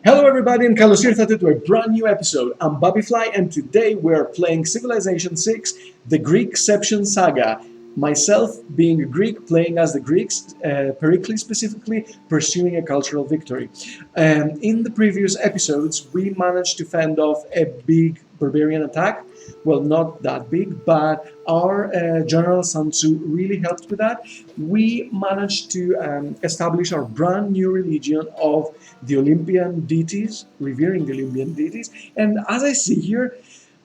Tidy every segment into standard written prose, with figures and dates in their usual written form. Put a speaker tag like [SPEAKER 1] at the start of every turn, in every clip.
[SPEAKER 1] Hello everybody, and Carlos here to a brand new episode. I'm babifly, and today we're playing Civilization 6, the Greekception Saga. Myself, being a Greek, playing as the Greeks, Pericles specifically, pursuing a cultural victory. In the previous episodes, we managed to fend off a big barbarian attack. Well, not that big, but our General Sun Tzu really helped with that. We managed to establish our brand new religion of the Olympian deities, revering the Olympian deities. And as I see here,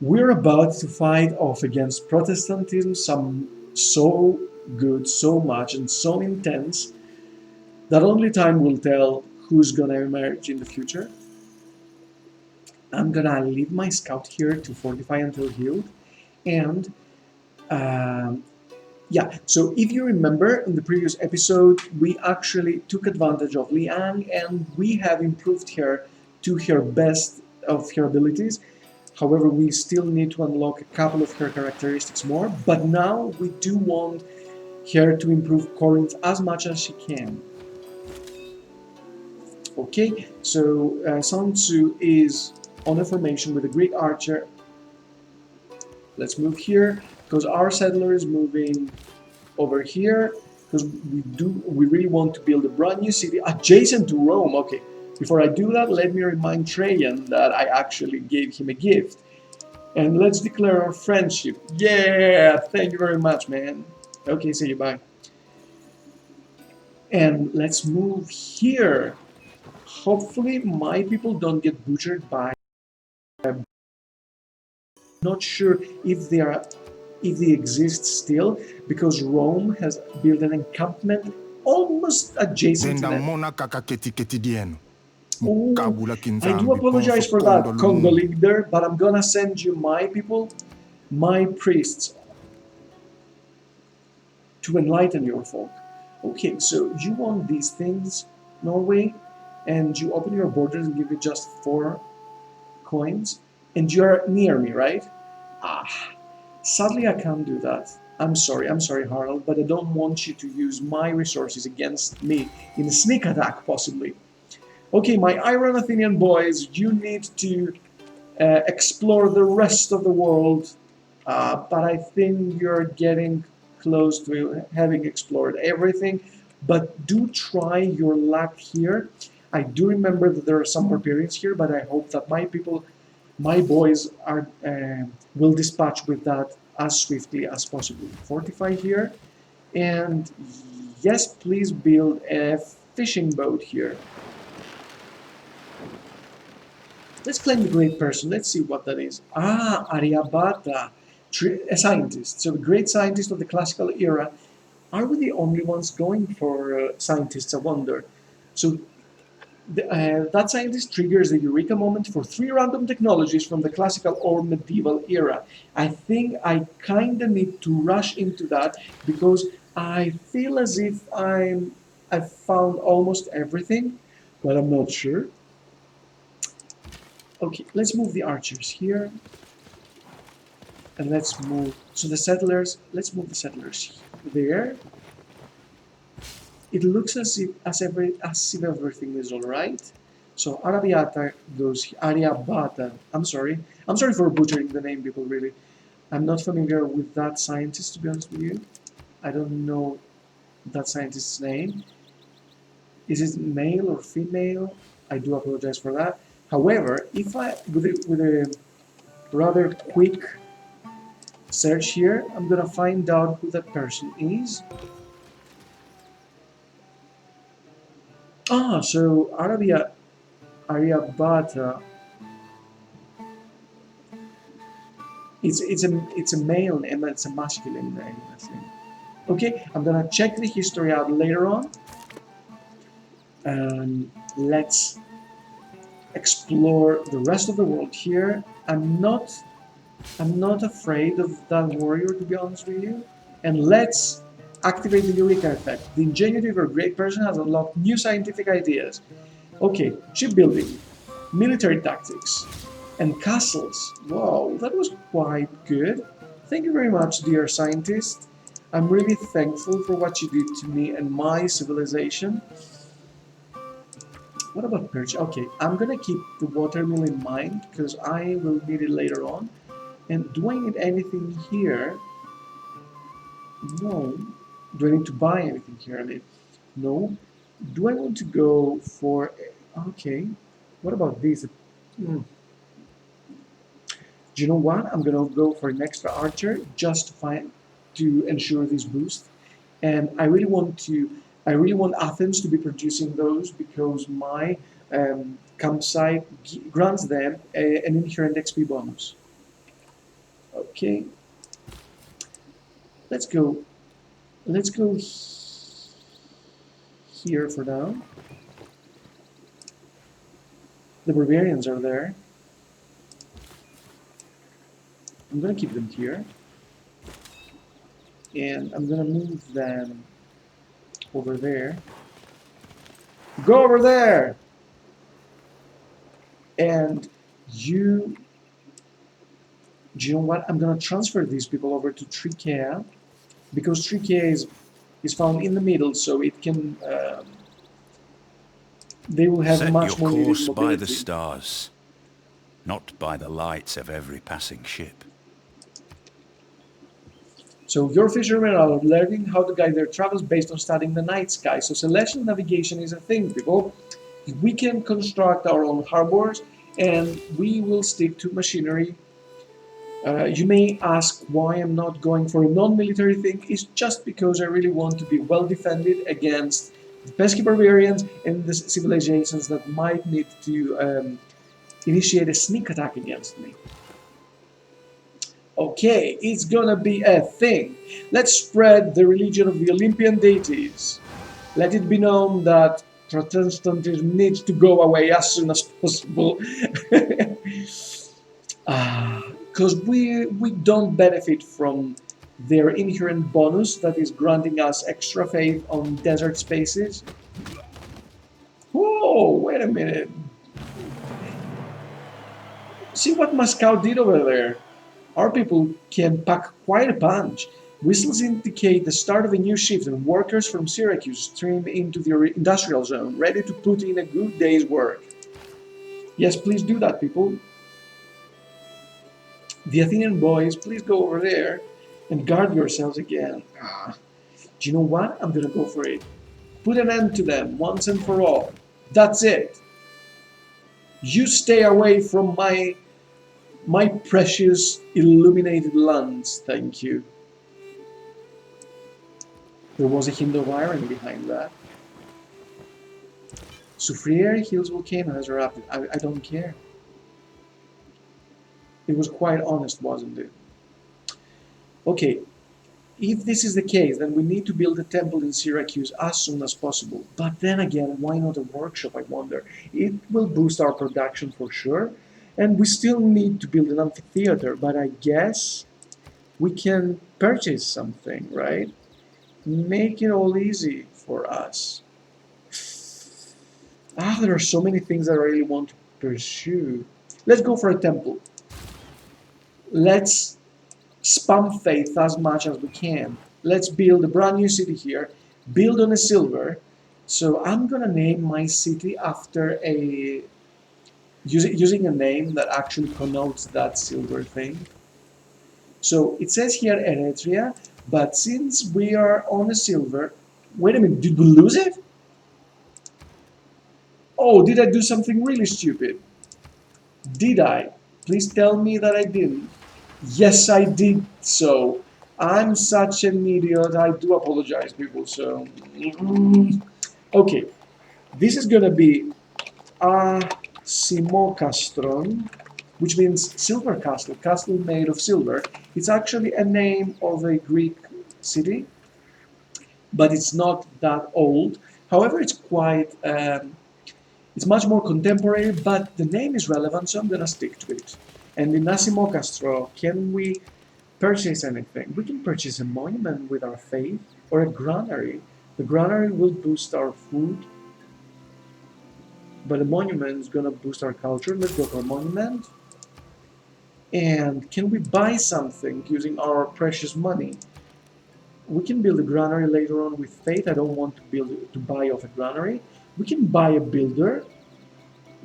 [SPEAKER 1] we're about to fight off against Protestantism, some so good, so much, and so intense that only time will tell who's gonna emerge in the future. I'm gonna leave my scout here to fortify until healed, and um, yeah, so if you remember in the previous episode, we actually took advantage of Liang and we have improved her to her best of her abilities. However, we still need to unlock a couple of her characteristics more, but now we do want her to improve Corinth as much as she can. Okay, so Sun Tzu is on a formation with a Greek archer. Let's move here because our settler is moving over here because we really want to build a brand new city adjacent to Rome. Okay, before I do that, let me remind Trajan that I actually gave him a gift. And let's declare our friendship. Yeah, thank you very much, man. Okay, see you, bye. And let's move here. Hopefully my people don't get butchered by... Not sure if they exist still, because Rome has built an encampment almost adjacent to them. Oh, I do apologize for that, Congo leader, but I'm gonna send you my people, my priests, to enlighten your folk. Okay, so you want these things, Norway, and you open your borders and give you just 4 coins, and you're near me, right? Sadly I can't do that. I'm sorry, Harald, but I don't want you to use my resources against me in a sneak attack, possibly. Okay, my Iron Athenian boys, you need to explore the rest of the world, but I think you're getting close to having explored everything, but do try your luck here. I do remember that there are some barbarians here, but I hope that my people, my boys, will dispatch with that as swiftly as possible. Fortify here, and yes, please build a fishing boat here. Let's claim the great person. Let's see what that is. Aryabhata, a scientist. So a great scientist of the classical era. Are we the only ones going for scientists? I wonder. So that scientist triggers the eureka moment for 3 random technologies from the classical or medieval era. I think I kind of need to rush into that because I feel as if I've found almost everything, but I'm not sure. Okay, let's move the archers here. And let's move, so the settlers, let's move the settlers there. It looks as if everything is all right. So Arabiata goes, Aryabhata. I'm sorry for butchering the name, people. Really, I'm not familiar with that scientist, to be honest with you. I don't know that scientist's name. Is it male or female? I do apologize for that. However, if I with a rather quick search here, I'm gonna find out who that person is. So Aryabhata. It's a male name, it's a masculine name, I think. Okay, I'm gonna check the history out later on. And let's explore the rest of the world here. I'm not afraid of that warrior, to be honest with you. And let's activate the Eureka effect. The ingenuity of a great person has unlocked new scientific ideas. Okay, shipbuilding, military tactics, and castles. Wow, that was quite good. Thank you very much, dear scientist. I'm really thankful for what you did to me and my civilization. What about perch? Okay, I'm gonna keep the watermill in mind because I will need it later on. And do I need anything here? No. Do I need to buy anything here? I mean, no. Do I want to go for... Okay. What about this? Hmm. Do you know what? I'm gonna go for an extra archer just to ensure this boost. And I really want Athens to be producing those because my campsite grants them an inherent XP bonus. Okay, let's go. Let's go here for now. The barbarians are there. I'm gonna keep them here, and I'm gonna move them over there. Go over there, and you. Do you know what? I'm gonna transfer these people over to Trikea because Trikea is found in the middle, so it can. They will have
[SPEAKER 2] Set
[SPEAKER 1] much
[SPEAKER 2] your
[SPEAKER 1] more needed
[SPEAKER 2] course by
[SPEAKER 1] mobility.
[SPEAKER 2] the stars, not by the lights of every passing ship.
[SPEAKER 1] So your fishermen are learning how to guide their travels based on studying the night sky. So celestial navigation is a thing, people. We can construct our own harbors, and we will stick to machinery. You may ask why I'm not going for a non-military thing. It's just because I really want to be well defended against the pesky barbarians and the civilizations that might need to initiate a sneak attack against me. Okay, it's gonna be a thing. Let's spread the religion of the Olympian deities. Let it be known that Protestantism needs to go away as soon as possible. Because we don't benefit from their inherent bonus that is granting us extra faith on desert spaces. Whoa, wait a minute. See what Moscow did over there. Our people can pack quite a punch. Whistles indicate the start of a new shift, and workers from Syracuse stream into the industrial zone, ready to put in a good day's work. Yes, please do that, people. The Athenian boys, please go over there and guard yourselves again. Do you know what? I'm gonna go for it. Put an end to them once and for all. That's it. You stay away from my precious illuminated lands, thank you. There was a hint of irony behind that. Soufriere Hills volcano has erupted. I don't care. It was quite honest, wasn't it? Okay, if this is the case, then we need to build a temple in Syracuse as soon as possible. But then again, why not a workshop, I wonder? It will boost our production for sure. And we still need to build an amphitheater, but I guess we can purchase something, right? Make it all easy for us. There are so many things that I really want to pursue. Let's go for a temple. Let's spam faith as much as we can. Let's build a brand new city here. Build on a silver. So I'm gonna name my city after using a name that actually connotes that silver thing. So it says here Eretria, but since we are on a silver, wait a minute, did we lose it? Oh, did I do something really stupid? Did I? Please tell me that I didn't. Yes, I did so. I'm such an idiot. I do apologize, people. So, okay. This is gonna be Asimokastron, which means silver castle, castle made of silver. It's actually a name of a Greek city, but it's not that old. However, it's much more contemporary, but the name is relevant, so I'm gonna stick to it. And in Asimokastro, can we purchase anything? We can purchase a monument with our faith or a granary. The granary will boost our food, but a monument is gonna boost our culture. Let's go for a monument. And can we buy something using our precious money? We can build a granary later on with faith. I don't want to buy off a granary. We can buy a builder.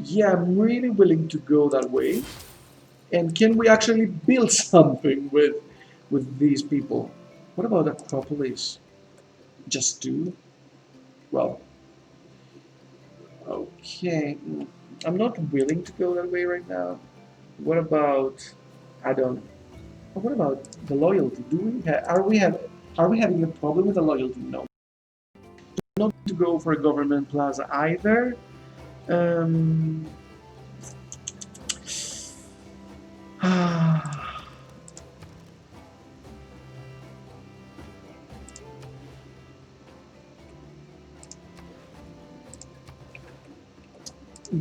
[SPEAKER 1] Yeah, I'm really willing to go that way. And can we actually build something with these people? What about Acropolis? Just two? Well, okay. I'm not willing to go that way right now. What about, I don't. What about the loyalty? Do we are we having a problem with the loyalty? No. Not to go for a government plaza either. Um,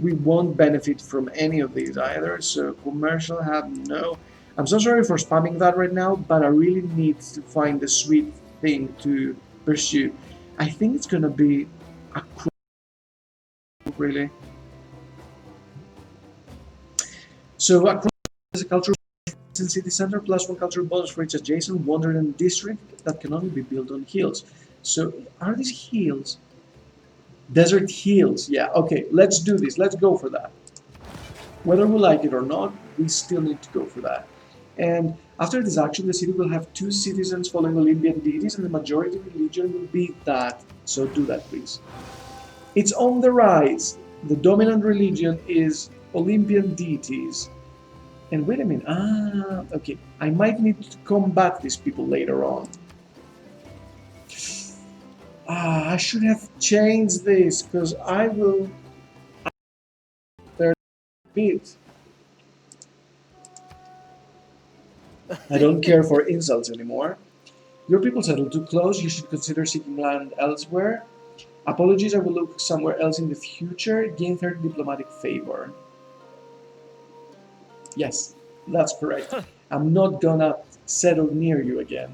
[SPEAKER 1] we won't benefit from any of these either. So commercial hub, no. I'm so sorry for spamming that right now, but I really need to find the sweet thing to pursue. I think it's gonna be a really. So a is a cultural city center plus one cultural bonus for each adjacent wonderland district that can only be built on hills. So are these hills? Desert hills. Yeah. Okay. Let's do this. Let's go for that. Whether we like it or not, we still need to go for that. And after this action, the city will have two citizens following Olympian deities, and the majority religion will be that. So do that, please. It's on the rise. The dominant religion is Olympian deities. And wait a minute. Okay. I might need to combat these people later on. I should have changed this because I will. They're bit. I don't care for insults anymore. Your people settled too close. You should consider seeking land elsewhere. Apologies, I will look somewhere else in the future. Gain 30 diplomatic favor. Yes, that's correct. I'm not gonna settle near you again.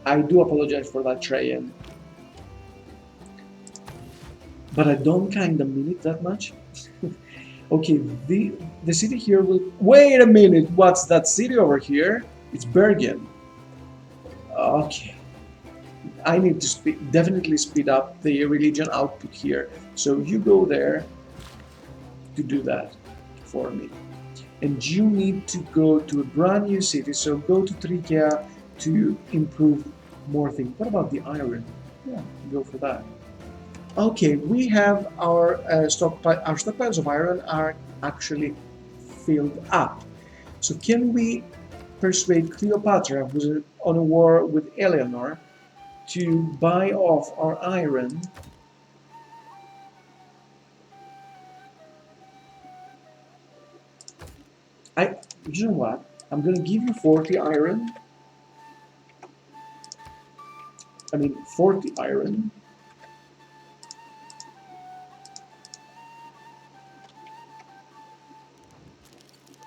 [SPEAKER 1] I do apologize for that, Trajan. But I don't kinda mean it that much. Okay, the city here will. Wait a minute, what's that city over here? It's Bergen. Okay. I need to definitely speed up the religion output here. So you go there to do that for me. And you need to go to a brand new city. So go to Trikea to improve more things. What about the iron? Yeah, go for that. Okay, we have our stockpile. Our stockpiles of iron are actually filled up. So can we persuade Cleopatra, who's on a war with Eleanor, to buy off our iron? You know what? I'm gonna give you 40 iron. I mean, 40 iron.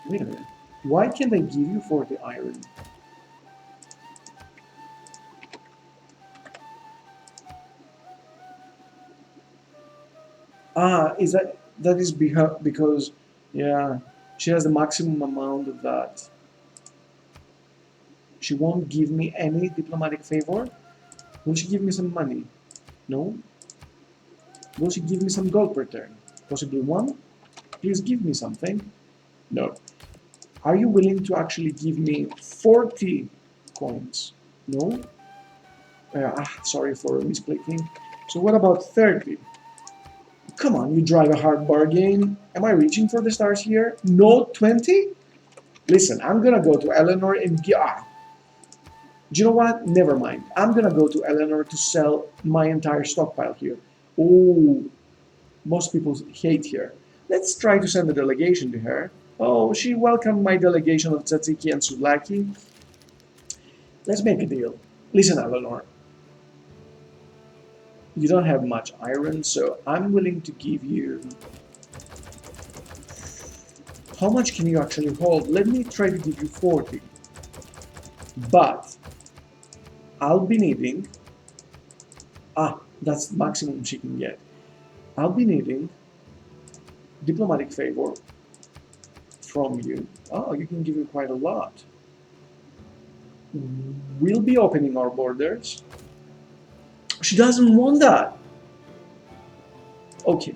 [SPEAKER 1] Wait a minute. Why can't I give you 40 iron? Is that is because, yeah, she has the maximum amount of that. She won't give me any diplomatic favor. Will she give me some money? No. Will she give me some gold per turn? Possibly one? Please give me something. No. Are you willing to actually give me 40 coins? No? Sorry for misclicking. So what about 30? Come on, you drive a hard bargain. Am I reaching for the stars here? No, 20? Listen, I'm gonna go to Eleanor and do you know what? Never mind. I'm gonna go to Eleanor to sell my entire stockpile here. Oh, most people hate her. Let's try to send a delegation to her. Oh, she welcomed my delegation of Tzatziki and Souvlaki. Let's make a deal. Listen, Eleanor, you don't have much iron, so I'm willing to give you. How much can you actually hold? Let me try to give you 40. But I'll be needing. That's the maximum she can get. I'll be needing diplomatic favor from you. Oh, you can give me quite a lot. We'll be opening our borders. She doesn't want that. Okay.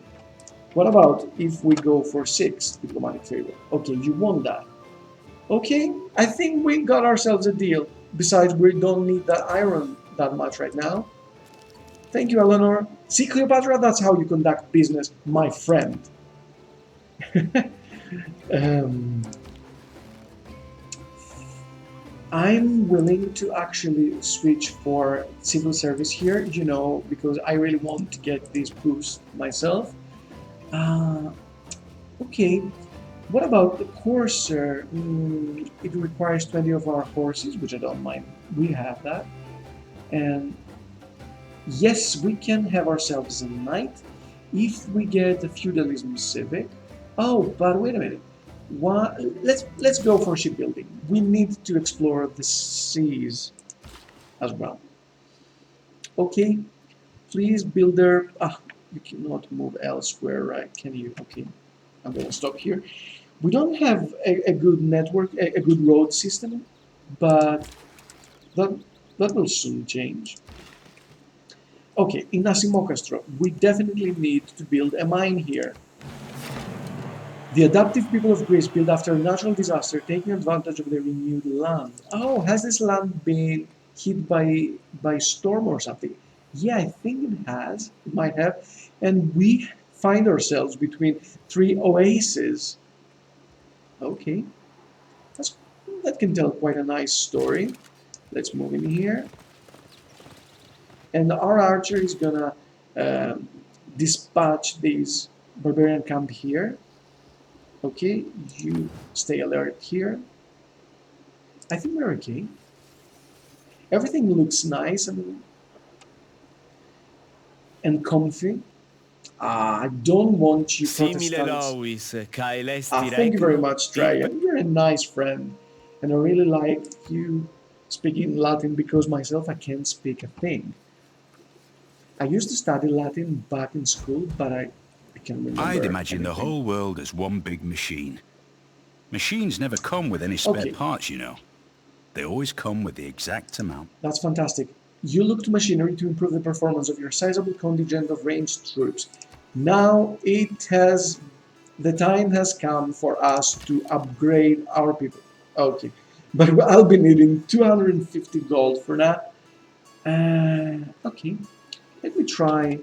[SPEAKER 1] What about if we go for 6 diplomatic favor? Okay, you want that. Okay, I think we got ourselves a deal. Besides, we don't need that iron that much right now. Thank you, Eleanor. See, Cleopatra, that's how you conduct business, my friend. um, I'm willing to actually switch for civil service here, because I really want to get this boost myself. Uh, okay, what about the courser? It requires 20 of our horses, which I don't mind. We have that. And yes, we can have ourselves a knight if we get a feudalism civic. Oh, but wait a minute. Let's go for shipbuilding. We need to explore the seas as well. Okay, please, builder. You cannot move elsewhere, right? Can you? Okay, I'm gonna stop here. We don't have a good network, a good road system, but that that will soon change. Okay, in Nasimokastro, we definitely need to build a mine here. The adaptive people of Greece built after a natural disaster, taking advantage of the renewed land. Oh, has this land been hit by storm or something? Yeah, I think it has. It might have. And we find ourselves between 3 oases. Okay, that's, that can tell quite a nice story. Let's move in here. And our archer is gonna um, dispatch this barbarian camp here. Okay, you stay alert here. I think we're okay. Everything looks nice and comfy. I don't want you
[SPEAKER 3] Simile
[SPEAKER 1] Protestants.
[SPEAKER 3] lovis, caelesti
[SPEAKER 1] Thank you very
[SPEAKER 3] regnum,
[SPEAKER 1] much, Dragon. You're a nice friend. And I really like you speaking Latin because myself, I can't speak a thing. I used to study Latin back in school, but I can't
[SPEAKER 2] I'd
[SPEAKER 1] remember
[SPEAKER 2] imagine the
[SPEAKER 1] anything.
[SPEAKER 2] whole world as one big machine. Machines never come with any spare
[SPEAKER 1] Okay,
[SPEAKER 2] parts, you know. They always come with the exact amount.
[SPEAKER 1] that's fantastic. You look to machinery to improve the performance of your sizable contingent of ranged troops. Now the time has come for us to upgrade our people. Okay, but I'll be needing 250 gold for that. Okay, let me try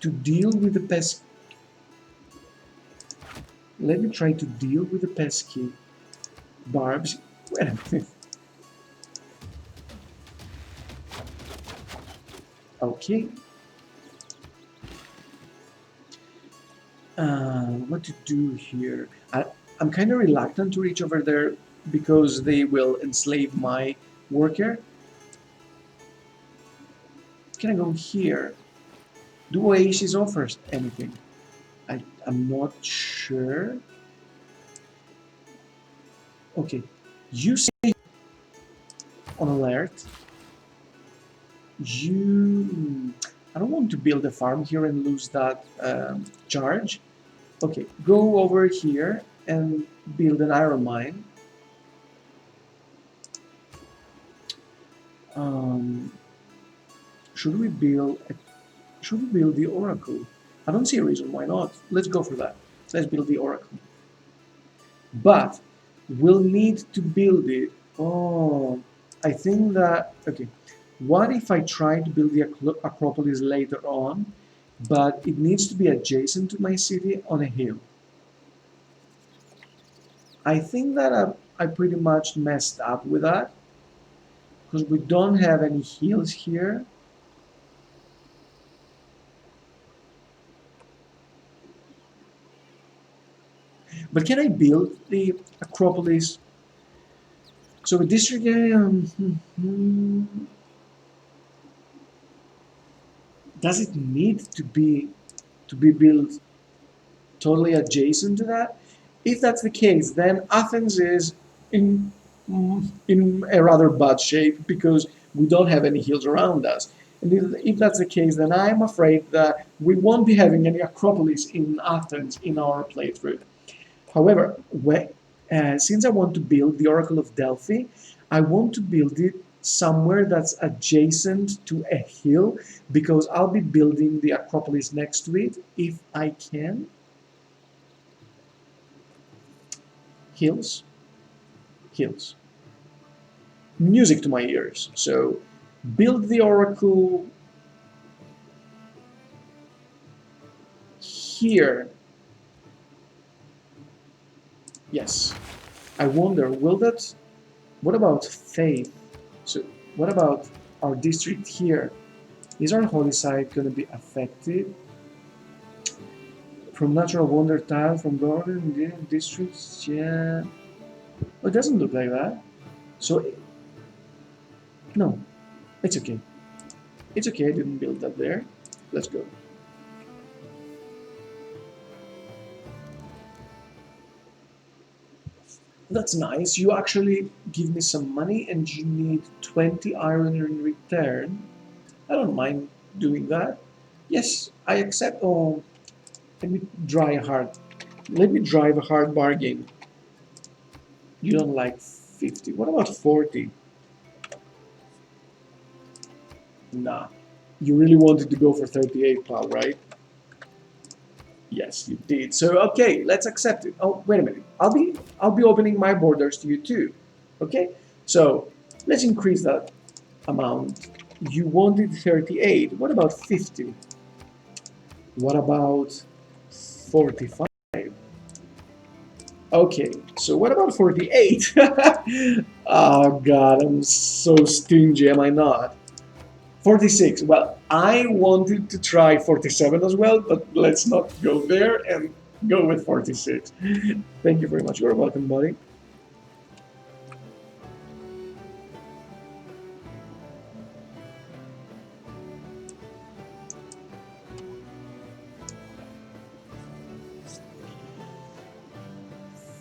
[SPEAKER 1] to deal with the pes. Let me try to deal with the pesky barbs. Wait a minute. Okay. What to do here? I'm kind of reluctant to reach over there because they will enslave my worker. Can I go here? Do Oasis offers anything? I'm not sure. Okay, you stay on alert. I don't want to build a farm here and lose that charge. Okay, go over here and build an iron mine. Um, should we build the oracle? I don't see a reason why not. Let's go for that. Let's build the oracle. But we'll need to build it. Oh, I think that okay. What if I try to build the Acropolis later on, but it needs to be adjacent to my city on a hill? I think that I pretty much messed up with that because we don't have any hills here. But can I build the Acropolis? So the district area, does it need to be built totally adjacent to that? If that's the case, then Athens is in in a rather bad shape because we don't have any hills around us. And if that's the case, then I'm afraid that we won't be having any Acropolis in Athens in our playthrough. However, since I want to build the Oracle of Delphi, I want to build it somewhere that's adjacent to a hill, because I'll be building the Acropolis next to it if I can. Hills, hills. Music to my ears. So build the oracle here. Yes. I wonder, will that... What about faith? So what about our district here? Is our holy site going to be affected? From natural wonder tile, from border districts, yeah. Oh, it doesn't look like that. So, no, it's okay. It's okay, I didn't build that there. Let's go. That's nice. You actually give me some money and you need 20 iron in return. I don't mind doing that. Yes, I accept. Oh, let me drive hard. Let me drive a hard bargain. You don't like 50. What about 40? Nah. You really wanted to go for 38, pal, right? Yes, you did. So okay, let's accept it. Oh, wait a minute. I'll be opening my borders to you too. Okay? So let's increase that amount. You wanted 38. What about 50? What about 45? Okay, so what about 48? Oh god, I'm so stingy, am I not? 46. Well, I wanted to try 47 as well, but let's not go there and go with 46. Thank you very much. You're welcome, buddy.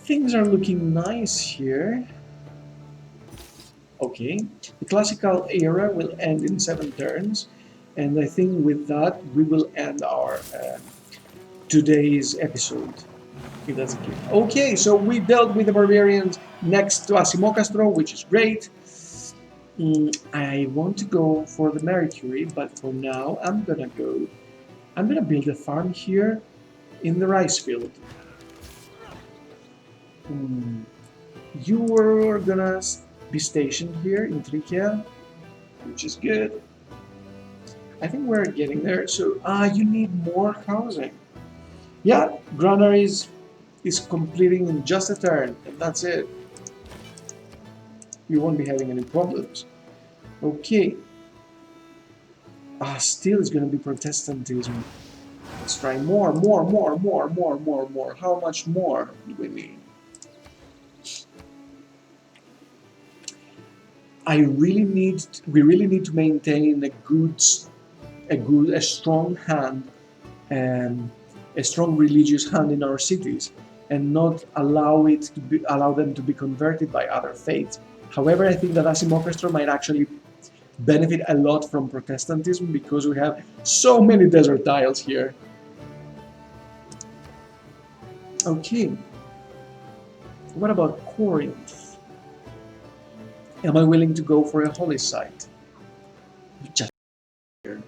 [SPEAKER 1] Things are looking nice here. Okay, the classical era will end in 7 turns, and I think with that we will end our today's episode. If that's okay. Okay, so we dealt with the barbarians next to Asimokastro, which is great. I want to go for the Mercury, but for now I'm gonna build a farm here in the rice field. You were gonna be stationed here in Trikia, which is good. I think we're getting there. So you need more housing. Yeah, Granary is completing in just a turn, and that's it. You won't be having any problems. Okay. Still it's gonna be Protestantism. Let's try more. How much more do we need? We really need to maintain a strong hand, and a strong religious hand in our cities, and not allow them to be converted by other faiths. However, I think that Asim Orchestra might actually benefit a lot from Protestantism because we have so many desert tiles here. Okay, what about Corinth? Am I willing to go for a holy site? Just here.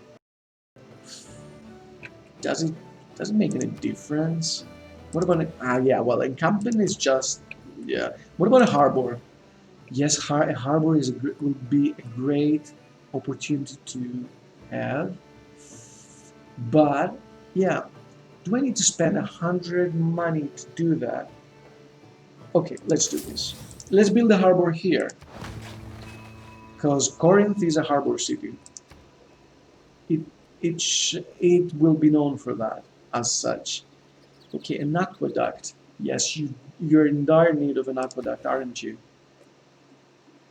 [SPEAKER 1] Doesn't make any difference. What about yeah, well, encampment is just, yeah. What about a harbor? Yes, a harbor would be a great opportunity to have, but yeah, do I need to spend 100 money to do that? Okay, let's do this. Let's build a harbor here, because Corinth is a harbor city. It will be known for that as such. Okay, an aqueduct. Yes, you're in dire need of an aqueduct, aren't you?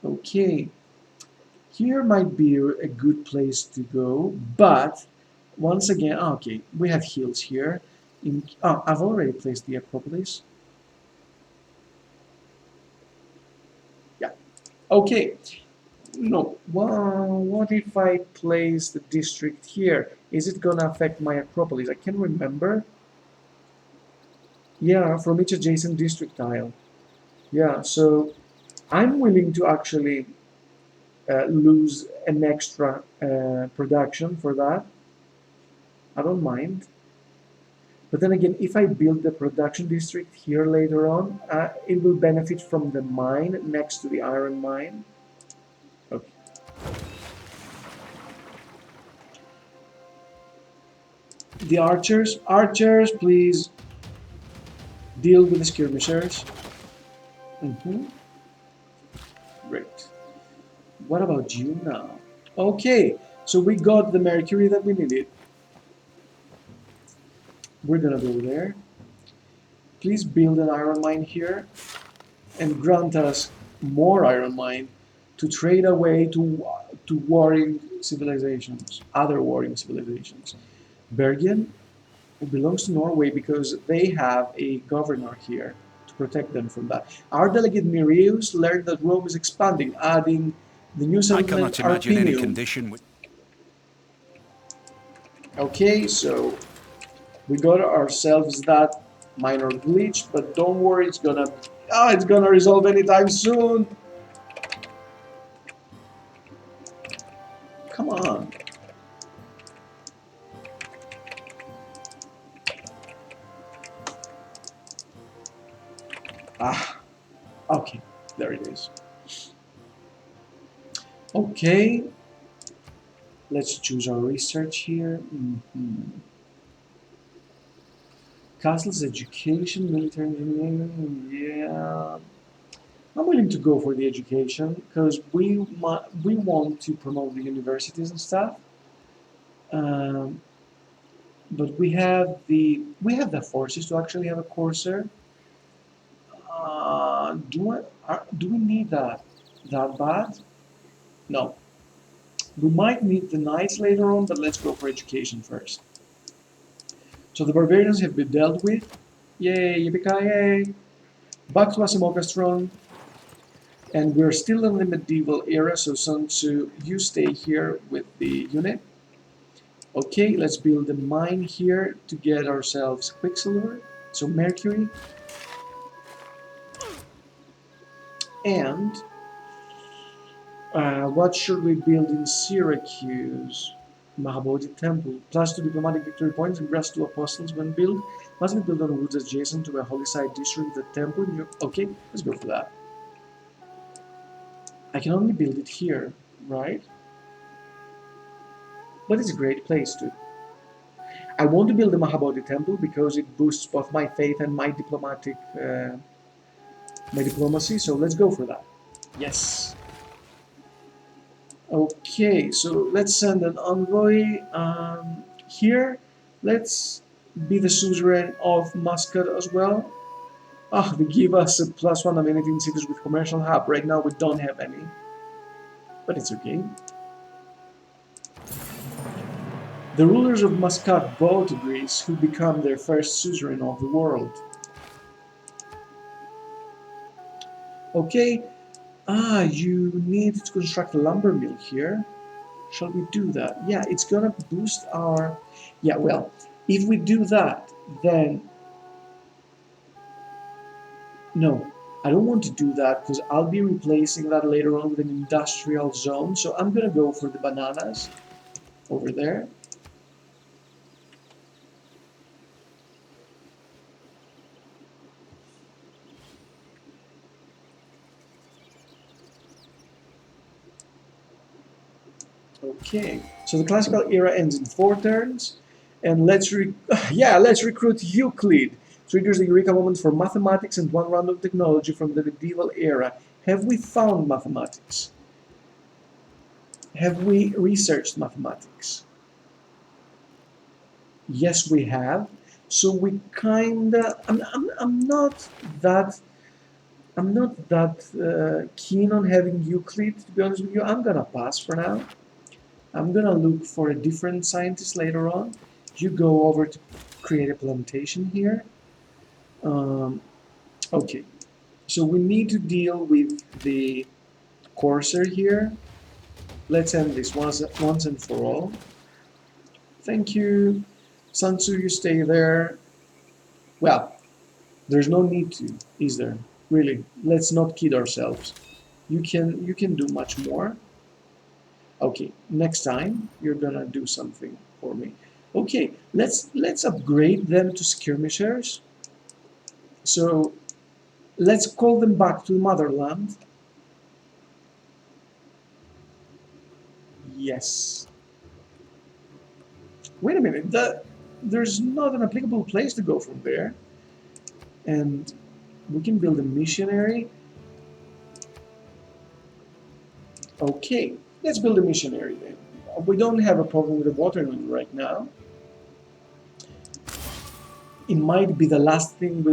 [SPEAKER 1] Okay, here might be a good place to go, but once again, okay, we have hills here. I've already placed the Acropolis. Yeah. Okay. No. Well, what if I place the district here? Is it gonna affect my Acropolis? I can't remember. Yeah, from each adjacent district tile. Yeah, so I'm willing to actually lose an extra production for that. I don't mind. But then again, if I build the production district here later on, it will benefit from the mine next to the iron mine. Okay. The archers, please deal with the skirmishers. Great. What about you now? Okay, so we got the mercury that we needed. We're gonna go there. Please build an iron mine here and grant us more iron mine to trade away to warring civilizations, other warring civilizations. Bergen belongs to Norway because they have a governor here to protect them from that. Our delegate Mirius learned that Rome is expanding, adding the new
[SPEAKER 2] I
[SPEAKER 1] settlement
[SPEAKER 2] cannot imagine any
[SPEAKER 1] Arpinium.
[SPEAKER 2] condition which...
[SPEAKER 1] Okay, so we got ourselves that minor glitch, but don't worry, it's gonna resolve anytime soon. Come on. Okay, there it is. Okay, let's choose our research here. Castles, education, military engineering, yeah. I'm willing to go for the education because we want to promote the universities and stuff. But we have the forces to actually have a courser. Do we need that bad? No. We might need the knights later on, but let's go for education first. So the barbarians have been dealt with. Yay, yippee-ki-yay! Back to Asimoka Strong. And we're still in the medieval era, so Sun Tzu, you stay here with the unit. Okay, let's build a mine here to get ourselves Quicksilver, so Mercury. And what should we build in Syracuse? Mahabodhi Temple. +2 diplomatic victory points and grants 2 apostles when built. Must be built on woods adjacent to a holy site district, the temple. Okay, let's go for that. I can only build it here, right? But it's a great place too. I want to build the Mahabodhi Temple because it boosts both my faith and my diplomacy. So let's go for that. Yes. Okay, so let's send an envoy here. Let's be the suzerain of Muscat as well. They give us a +1 amenity in cities with commercial hub. Right now we don't have any, but it's okay. The rulers of Muscat bow to Greece, who become their first suzerain of the world. Okay, you need to construct a lumber mill here. Shall we do that? Yeah, it's gonna boost our... Yeah, well, if we do that, then... No, I don't want to do that because I'll be replacing that later on with an industrial zone. So I'm gonna go for the bananas over there. Okay, so the classical era ends in 4 turns, and let's recruit Euclid. Triggers the Eureka moment for mathematics and 1 random technology from the medieval era. Have we found mathematics? Have we researched mathematics? Yes, we have. So we kinda. I'm not that keen on having Euclid, to be honest with you. I'm gonna pass for now. I'm gonna look for a different scientist later on. You go over to create a plantation here. Okay, so we need to deal with the courser here. Let's end this once and for all. Thank you. Sun Tzu, you stay there. Well, there's no need to, is there? Really, let's not kid ourselves. You can do much more. Okay, next time you're gonna do something for me. Okay, let's upgrade them to skirmishers. So let's call them back to the motherland. Yes. Wait a minute. There's not an applicable place to go from there. And we can build a missionary. Okay, let's build a missionary then. We don't have a problem with the water right now. It might be the last thing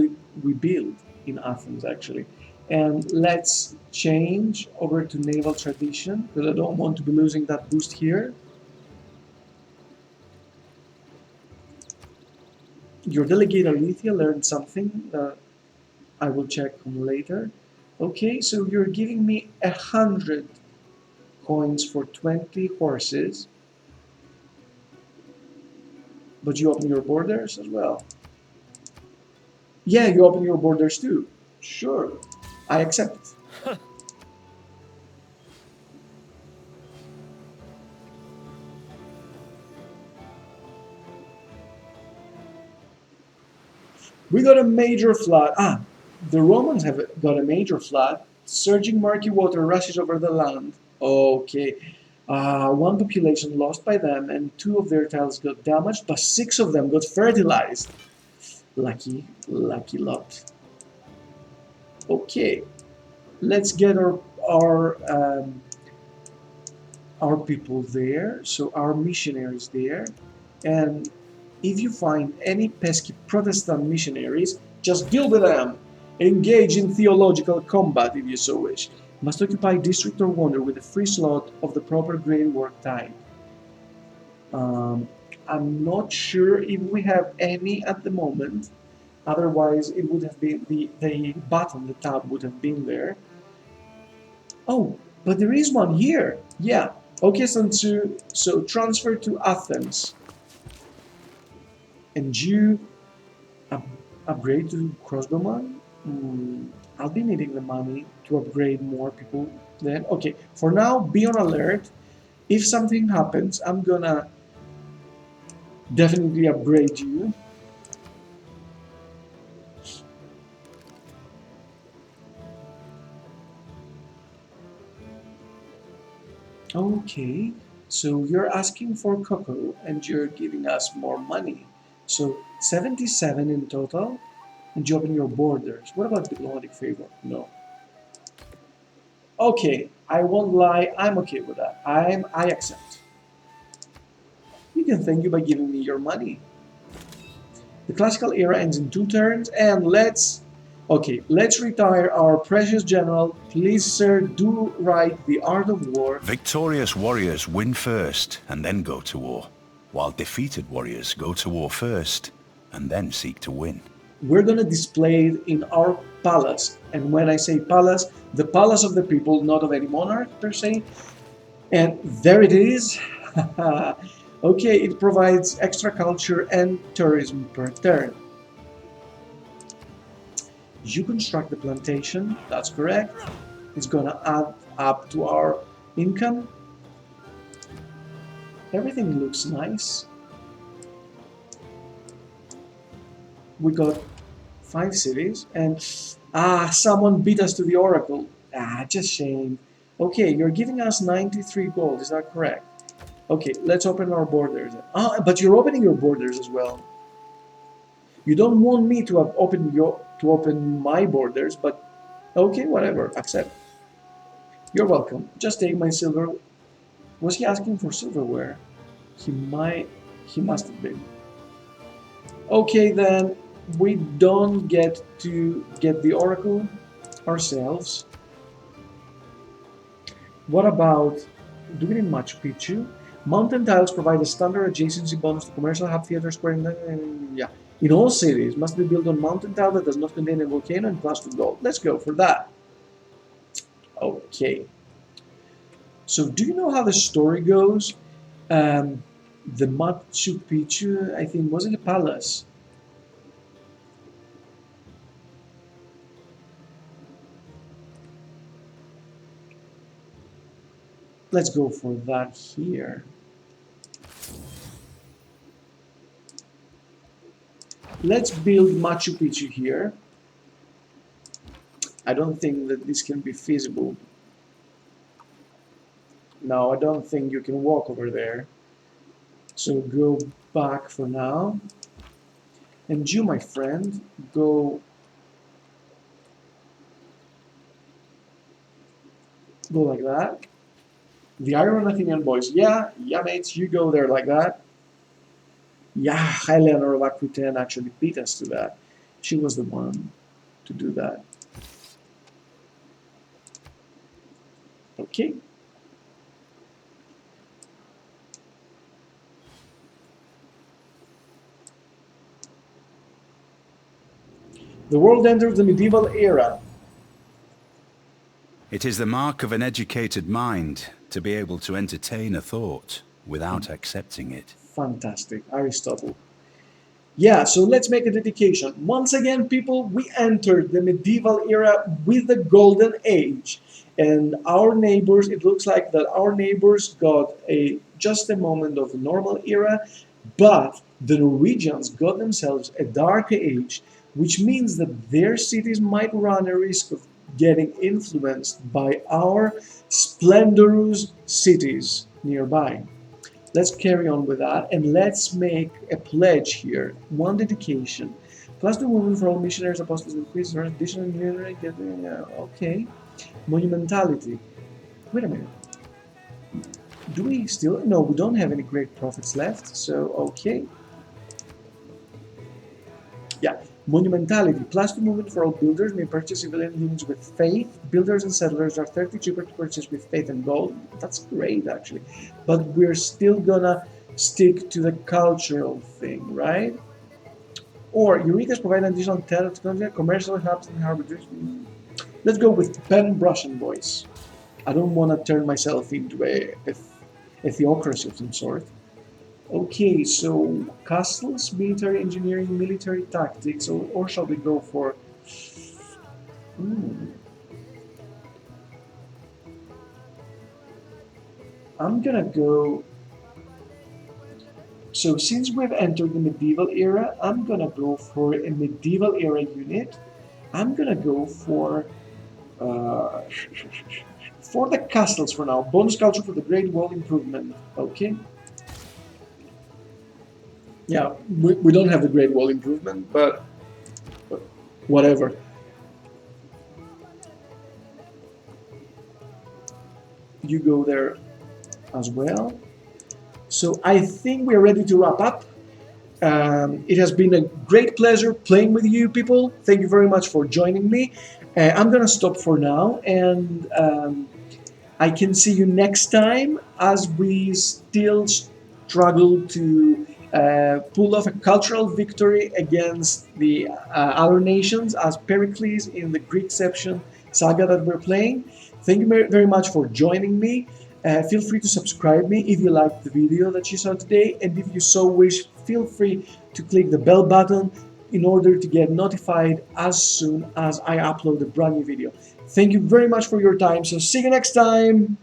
[SPEAKER 1] we build in Athens, actually. And let's change over to naval tradition, because I don't want to be losing that boost here. Your delegate Alethea learned something that I will check on later. Okay, so you're giving me 100 coins for 20 horses, but you open your borders as well. Yeah, you open your borders too. Sure, I accept. We got a major flood. The Romans have got a major flood. Surging murky water rushes over the land. Okay. One population lost by them, and two of their tiles got damaged, but six of them got fertilized. Lucky, lucky lot. Okay, let's get our people there, so our missionaries there, and if you find any pesky Protestant missionaries, just deal with them. Engage in theological combat if you so wish. Must occupy district or wonder with a free slot of the proper grade work type. Um, I'm not sure if we have any at the moment. Otherwise, it would have been the button, the tab would have been there. Oh, but there is one here. Yeah. Okay, so transfer to Athens. And you up, upgrade to crossbowman. I'll be needing the money to upgrade more people then. Okay, for now, be on alert. If something happens, I'm gonna definitely upgrade you. Okay, so you're asking for cocoa and you're giving us more money. So 77 in total, and you open your borders. What about diplomatic favor? No. Okay, I won't lie, I'm okay with that. I accept. You can thank you by giving me your money. The classical era ends in 2 turns, and let's retire our precious general. Please, sir, do write the art of war.
[SPEAKER 2] Victorious warriors win first and then go to war, while defeated warriors go to war first and then seek to win.
[SPEAKER 1] We're gonna display it in our palace, and when I say palace, the palace of the people, not of any monarch per se. And there it is. Okay, it provides extra culture and tourism per turn. You construct the plantation, that's correct. It's gonna add up to our income. Everything looks nice. We got 5 cities, and someone beat us to the oracle. Just shame. Okay, you're giving us 93 gold, is that correct? Okay, let's open our borders. But you're opening your borders as well. You don't want me to have open my borders, but okay, whatever, accept. You're welcome. Just take my silver. Was he asking for silverware? He might. He must have been. Okay, then we don't get to get the oracle ourselves. What about? Do we need Machu Picchu? Mountain tiles provide a standard adjacency bonus to commercial hub, theater, square, yeah. In all cities, must be built on mountain tile that does not contain a volcano and plus 2 gold. Let's go for that. Okay. So, do you know how the story goes? Um, the Machu Picchu, I think, was it a palace? Let's go for that here. Let's build Machu Picchu here. I don't think that this can be feasible. No, I don't think you can walk over there. So go back for now. And you, my friend, go like that. The Iron Athenian boys, yeah, mates, you go there like that. Yeah, Helena of Aquitaine actually beat us to that. She was the one to do that. Okay. The world entered the medieval era.
[SPEAKER 2] It is the mark of an educated mind to be able to entertain a thought without accepting it.
[SPEAKER 1] Fantastic, Aristotle. Yeah, so let's make a dedication. Once again, people, we entered the medieval era with the golden age. And our neighbors, it looks like that our neighbors got just a moment of the normal era, but the Norwegians got themselves a dark age, which means that their cities might run a risk of getting influenced by our splendorous cities nearby. Let's carry on with that, and let's make a pledge here. One dedication. Plus the movement for all missionaries, apostles, and priests, additional okay. Monumentality. Wait a minute. Do we still? No, we don't have any great prophets left, so okay. Yeah. Monumentality. Plus the movement for all builders may purchase civilian units with faith. Builders and settlers are 30 cheaper to purchase with faith and gold. That's great, actually. But we're still gonna stick to the cultural thing, right? Or Eureka's provide an additional 10 technology, commercial hubs and harbors. Let's go with pen Russian boys. I don't want to turn myself into a theocracy of some sort. Okay, so castles, military engineering, military tactics, or shall we go for... I'm gonna go... So since we've entered the medieval era, I'm gonna go for a medieval era unit. I'm gonna go for the castles for now. Bonus culture for the Great Wall improvement. Okay. Yeah, we don't have the Great Wall improvement, but whatever. You go there as well. So I think we're ready to wrap up. It has been a great pleasure playing with you people. Thank you very much for joining me. I'm gonna stop for now, and I can see you next time as we still struggle to pull off a cultural victory against the other nations as Pericles in the Greekception saga that we're playing. Thank you very much for joining me. Feel free to subscribe me if you liked the video that you saw today, and if you so wish, feel free to click the bell button in order to get notified as soon as I upload a brand new video. Thank you very much for your time, so see you next time!